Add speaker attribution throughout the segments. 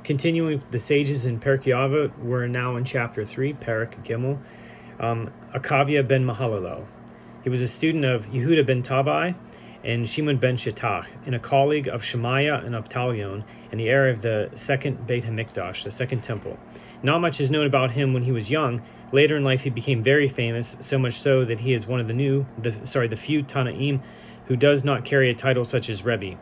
Speaker 1: Continuing the sages in Perkei Avot, we're now in chapter 3, Perek Gimel. Akavya ben Mahalalel. He was a student of Yehuda ben Tabai and Shimon ben Shittach, and a colleague of Shemaiah and of Talion in the era of the second Beit HaMikdash, the second temple. Not much is known about him when he was young. Later in life, he became very famous, so much so that he is one of the few Tanaim who does not carry a title such as Rebbe,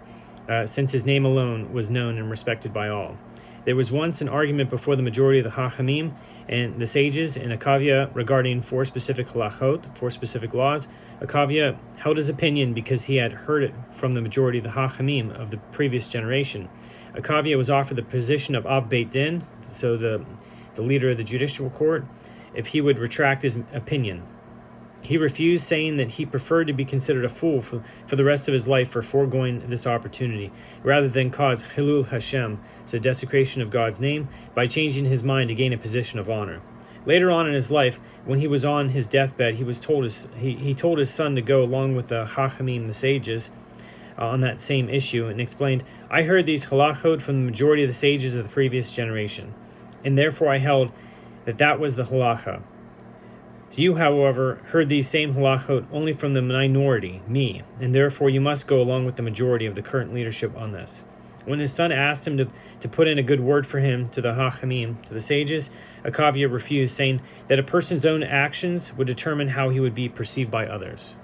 Speaker 1: since his name alone was known and respected by all. There was once an argument before the majority of the Hachamim and the sages in Akavya regarding 4 specific halachot, 4 specific laws. Akavya held his opinion because he had heard it from the majority of the Hachamim of the previous generation. Akavya was offered the position of Av Beit Din, so the leader of the judicial court, if he would retract his opinion. He refused, saying that he preferred to be considered a fool for the rest of his life for foregoing this opportunity, rather than cause Chilul Hashem, so desecration of God's name, by changing his mind to gain a position of honor. Later on in his life, when he was on his deathbed, he told his son to go along with the Chachamim, the sages, on that same issue, and explained, "I heard these halachot from the majority of the sages of the previous generation, and therefore I held that was the halacha. You, however, heard these same halachot only from the minority, me, and therefore you must go along with the majority of the current leadership on this." When his son asked him to put in a good word for him to the Hachamim, to the sages, Akavya refused, saying that a person's own actions would determine how he would be perceived by others.